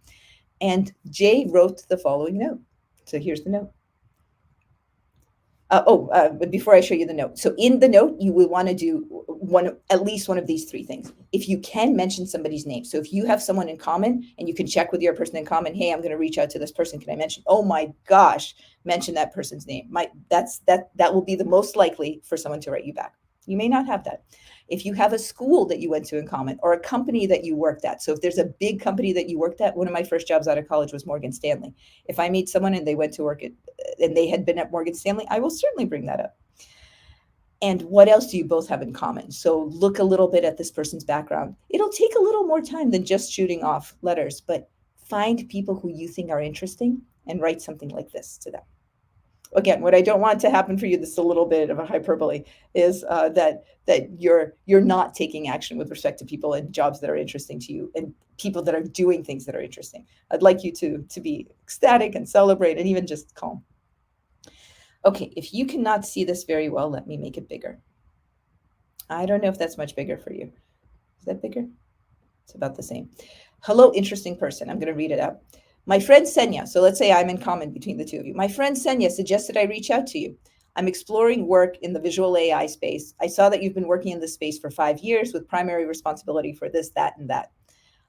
And Jay wrote the following note. So here's the note. But before I show you the note, so in the note, you will want to do at least one of these three things. If you can mention somebody's name, so if you have someone in common and you can check with your person in common, hey, I'm going to reach out to this person. Can I mention? Oh my gosh, mention that person's name. That will be the most likely for someone to write you back. You may not have that. If you have a school that you went to in common or a company that you worked at. So if there's a big company that you worked at, one of my first jobs out of college was Morgan Stanley. If I meet someone and they went to work at, and they had been at Morgan Stanley, I will certainly bring that up. And what else do you both have in common? So look a little bit at this person's background. It'll take a little more time than just shooting off letters, but find people who you think are interesting and write something like this to them. Again, what I don't want to happen for you, this is a little bit of a hyperbole, is that you're not taking action with respect to people and jobs that are interesting to you and people that are doing things that are interesting. I'd like you to be ecstatic and celebrate and even just calm. Okay, if you cannot see this very well, let me make it bigger. I don't know if that's much bigger for you. Is that bigger? It's about the same. Hello, interesting person. I'm going to read it out. My friend Senya, so let's say I'm in common between the two of you. My friend Senya suggested I reach out to you. I'm exploring work in the visual AI space. I saw that you've been working in this space for 5 years with primary responsibility for this, that, and that.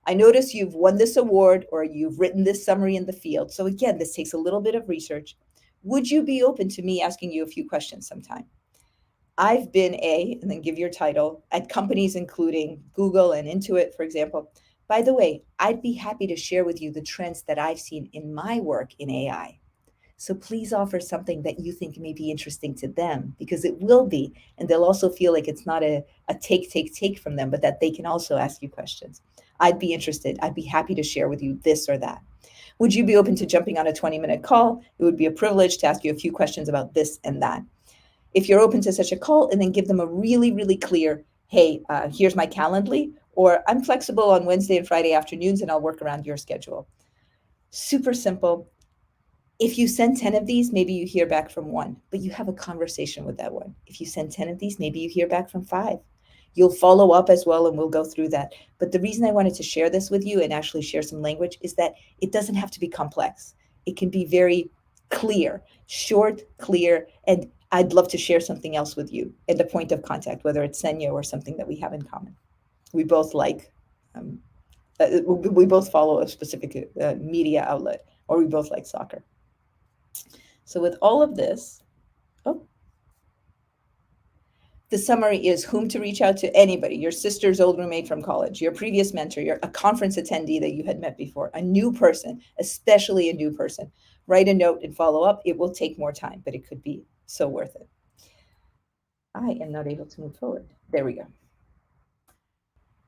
I notice you've won this award or you've written this summary in the field. So again, this takes a little bit of research. Would you be open to me asking you a few questions sometime? I've been and then give your title, at companies including Google and Intuit, for example. By the way, I'd be happy to share with you the trends that I've seen in my work in AI. So please offer something that you think may be interesting to them, because it will be. And they'll also feel like it's not a take from them, but that they can also ask you questions. I'd be interested. I'd be happy to share with you this or that. Would you be open to jumping on a 20-minute call? It would be a privilege to ask you a few questions about this and that. If you're open to such a call, and then give them a really, really clear, hey, here's my Calendly, or I'm flexible on Wednesday and Friday afternoons and I'll work around your schedule. Super simple. If you send 10 of these, maybe you hear back from one, but you have a conversation with that one. If you send 10 of these, maybe you hear back from 5. You'll follow up as well, and we'll go through that. But the reason I wanted to share this with you and actually share some language is that it doesn't have to be complex. It can be very clear, short, clear, and I'd love to share something else with you and the point of contact, whether it's Senya or something that we have in common. We both we both follow a specific media outlet, or we both like soccer. So with all of this, the summary is whom to reach out to: anybody, your sister's old roommate from college, your previous mentor, a conference attendee that you had met before, a new person, especially a new person. Write a note and follow up. It will take more time, but it could be so worth it. I am not able to move forward. There we go.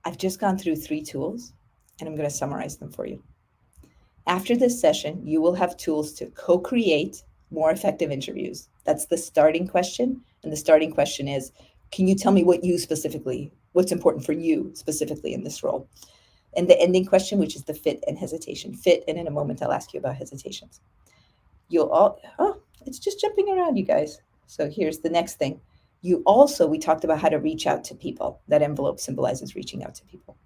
I've just gone through 3 tools, and I'm going to summarize them for you. After this session, you will have tools to co-create more effective interviews. That's the starting question. And the starting question is, can you tell me what's important for you specifically in this role? And the ending question, which is the fit and hesitation. Fit, and in a moment, I'll ask you about hesitations. It's just jumping around, you guys. So here's the next thing. We talked about how to reach out to people. That envelope symbolizes reaching out to people.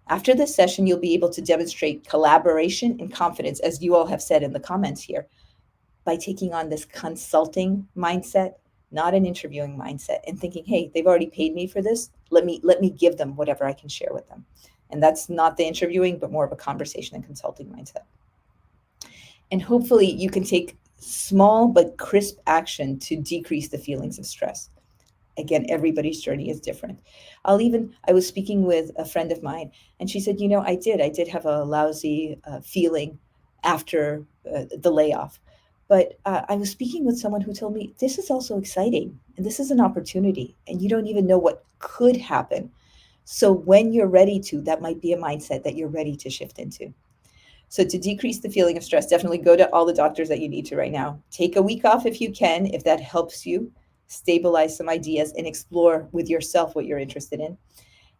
After this session, you'll be able to demonstrate collaboration and confidence, as you all have said in the comments here, by taking on this consulting mindset, not an interviewing mindset, and thinking, hey, they've already paid me for this. Let me give them whatever I can share with them. And that's not the interviewing, but more of a conversation and consulting mindset. And hopefully you can take small but crisp action to decrease the feelings of stress. Again, everybody's journey is different. I was speaking with a friend of mine, and she said, I did have a lousy feeling after the layoff. But I was speaking with someone who told me this is also exciting and this is an opportunity, and you don't even know what could happen. So when you're ready to, that might be a mindset that you're ready to shift into. So to decrease the feeling of stress, definitely go to all the doctors that you need to right now. Take a week off if you can, if that helps you stabilize some ideas and explore with yourself what you're interested in,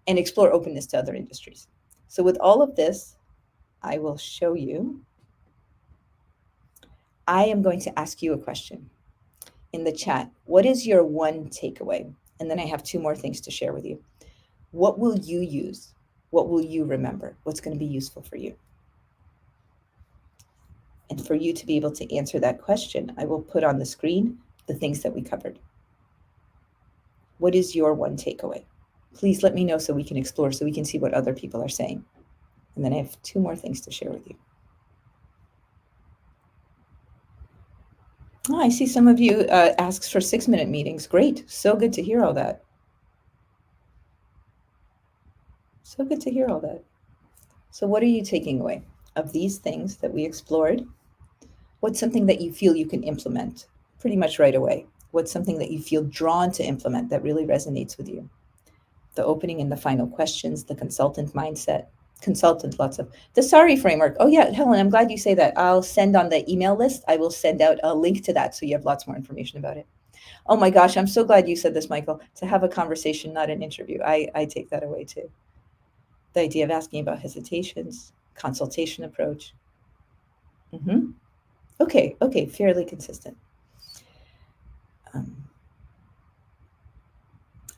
and explore openness to other industries. So with all of this, I will show you. I am going to ask you a question in the chat. What is your one takeaway? And then I have two more things to share with you. What will you use? What will you remember? What's going to be useful for you? And for you to be able to answer that question, I will put on the screen the things that we covered. What is your one takeaway? Please let me know so we can explore, so we can see what other people are saying. And then I have two more things to share with you. Oh, I see some of you asks for 6-minute meetings. Great. So good to hear all that. So good to hear all that. So what are you taking away of these things that we explored? What's something that you feel you can implement pretty much right away? What's something that you feel drawn to implement that really resonates with you? The opening and the final questions, the consultant mindset, lots of the SARI framework. Oh yeah, Helen, I'm glad you say that. I'll send on the email list. I will send out a link to that so you have lots more information about it. Oh my gosh, I'm so glad you said this, Michael, to have a conversation, not an interview. I take that away too. The idea of asking about hesitations, consultation approach. Okay, fairly consistent.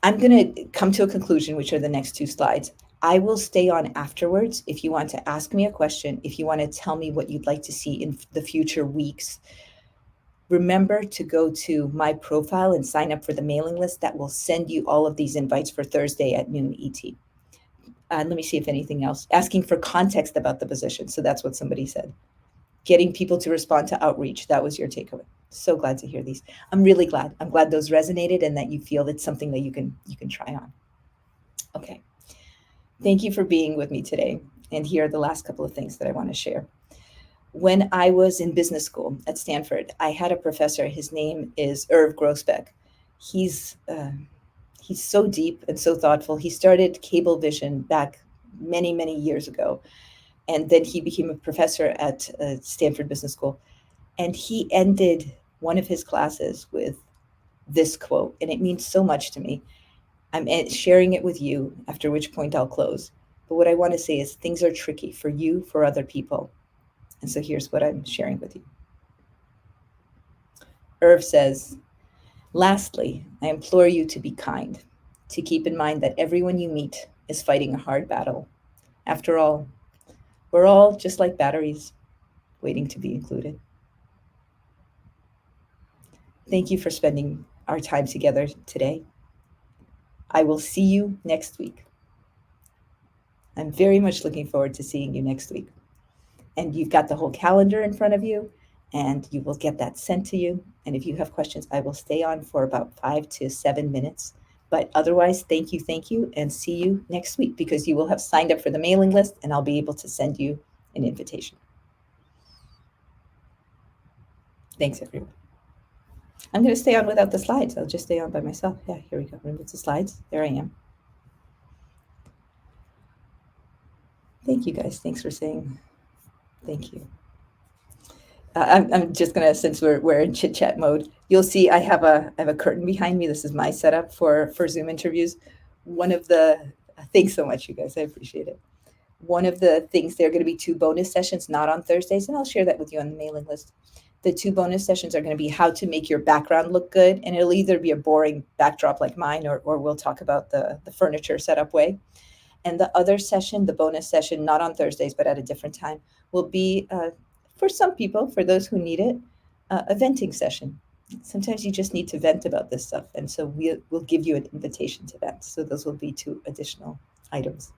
I'm going to come to a conclusion, which are the next two slides. I will stay on afterwards if you want to ask me a question, if you want to tell me what you'd like to see in the future weeks. Remember to go to my profile and sign up for the mailing list that will send you all of these invites for Thursday at noon ET. Let me see if anything else. Asking for context about the position. So that's what somebody said. Getting people to respond to outreach. That was your takeaway. So glad to hear these. I'm really glad. I'm glad those resonated and that you feel it's something that you can try on. Okay. Thank you for being with me today. And here are the last couple of things that I want to share. When I was in business school at Stanford, I had a professor. His name is Irv Grossbeck. He's so deep and so thoughtful. He started Cablevision back many, many years ago. And then he became a professor at Stanford Business School. And he ended one of his classes with this quote, and it means so much to me. I'm sharing it with you, after which point I'll close. But what I want to say is things are tricky for you, for other people. And so here's what I'm sharing with you. Irv says, lastly, I implore you to be kind, to keep in mind that everyone you meet is fighting a hard battle. After all, we're all just like batteries, waiting to be included. Thank you for spending our time together today. I will see you next week. I'm very much looking forward to seeing you next week. And you've got the whole calendar in front of you, and you will get that sent to you. And if you have questions, I will stay on for about 5 to 7 minutes. But otherwise, thank you, and see you next week, because you will have signed up for the mailing list, and I'll be able to send you an invitation. Thanks, everyone. I'm going to stay on without the slides. I'll just stay on by myself. Yeah, here we go. Remove the slides. There I am. Thank you, guys. Thanks for saying thank you. I'm just gonna, since we're in chit chat mode, you'll see I have a curtain behind me. This is my setup for Zoom interviews. One of the thanks so much, you guys. I appreciate it. One of the things, there are going to be 2 bonus sessions, not on Thursdays, and I'll share that with you on the mailing list. The two bonus sessions are going to be how to make your background look good. And it'll either be a boring backdrop like mine, or we'll talk about the furniture setup way. And the other session, the bonus session, not on Thursdays, but at a different time, will be for some people, for those who need it, a venting session. Sometimes you just need to vent about this stuff. And so we'll give you an invitation to vent. So those will be two additional items.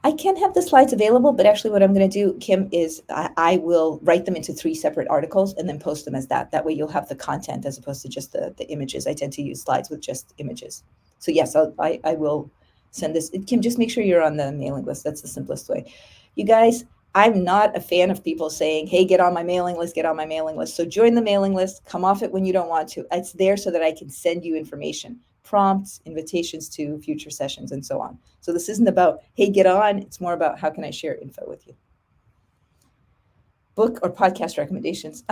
I can have the slides available, but actually what I'm going to do, Kim, is I will write them into 3 separate articles and then post them as that. That way you'll have the content as opposed to just the images. I tend to use slides with just images. So yes, I will send this. Kim, just make sure you're on the mailing list. That's the simplest way. You guys, I'm not a fan of people saying, hey, get on my mailing list, get on my mailing list. So join the mailing list, come off it when you don't want to. It's there so that I can send you information, prompts, invitations to future sessions, and so on. So this isn't about, hey, get on. It's more about how can I share info with you. Book or podcast recommendations.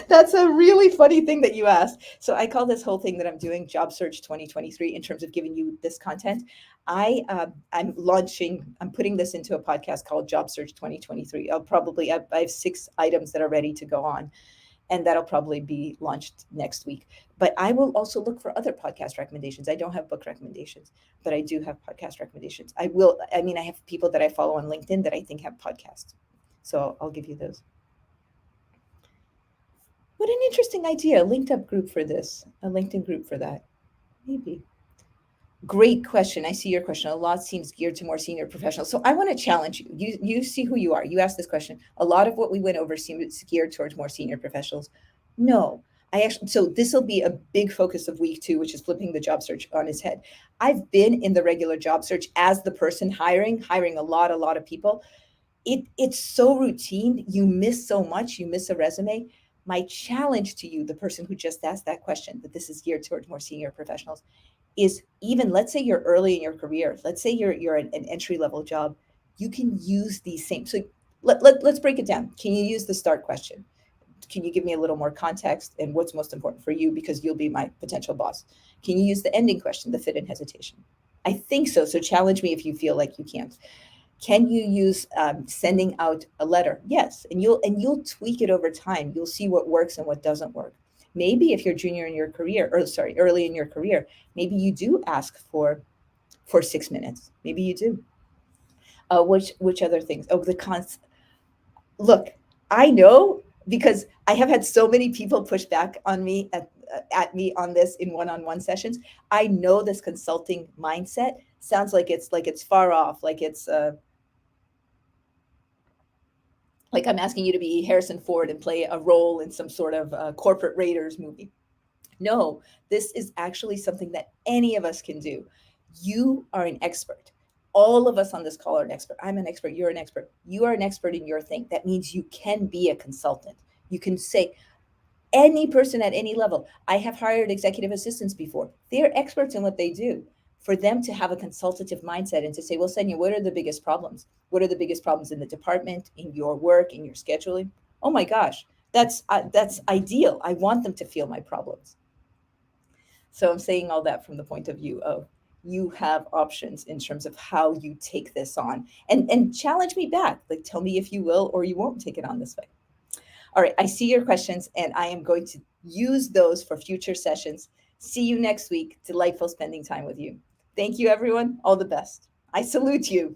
That's a really funny thing that you asked. So I call this whole thing that I'm doing Job Search 2023 in terms of giving you this content. I'm putting this into a podcast called Job Search 2023. I have 6 items that are ready to go on, and that'll probably be launched next week. But I will also look for other podcast recommendations. I don't have book recommendations, but I do have podcast recommendations. I have people that I follow on LinkedIn that I think have podcasts. So I'll give you those. What an interesting idea. A linked up group for this, a LinkedIn group for that. Maybe. Great question. I see your question. A lot seems geared to more senior professionals. So I want to challenge you. You see who you are. You asked this question. A lot of what we went over seems geared towards more senior professionals. No, so this will be a big focus of week 2, which is flipping the job search on its head. I've been in the regular job search as the person hiring a lot of people. It's so routine. You miss so much. You miss a resume. My challenge to you, the person who just asked that question, that this is geared towards more senior professionals, is even, let's say you're early in your career, let's say you're an entry level job, you can use these same. So let's break it down. Can you use the start question? Can you give me a little more context and what's most important for you, because you'll be my potential boss? Can you use the ending question, the fit and hesitation? I think so. So challenge me if you feel like you can't. Can you use sending out a letter? Yes, and you'll tweak it over time. You'll see what works and what doesn't work. Maybe if you're early in your career, maybe you do ask for 6 minutes. Maybe you do. Which other things? Oh, the cons. Look, I know, because I have had so many people push back on me at me on this in one-on-one sessions. I know this consulting mindset sounds like it's far off, like I'm asking you to be Harrison Ford and play a role in some sort of corporate raiders movie. No, this is actually something that any of us can do. You are an expert. All of us on this call are an expert. I'm an expert. You're an expert. You are an expert in your thing. That means you can be a consultant. You can say, any person at any level. I have hired executive assistants before. They're experts in what they do. For them to have a consultative mindset and to say, well, Senya, what are the biggest problems? What are the biggest problems in the department, in your work, in your scheduling? Oh my gosh, that's ideal. I want them to feel my problems. So I'm saying all that from the point of view of, you have options in terms of how you take this on, and challenge me back. Like, tell me if you will or you won't take it on this way. All right, I see your questions, and I am going to use those for future sessions. See you next week. Delightful spending time with you. Thank you, everyone. All the best. I salute you.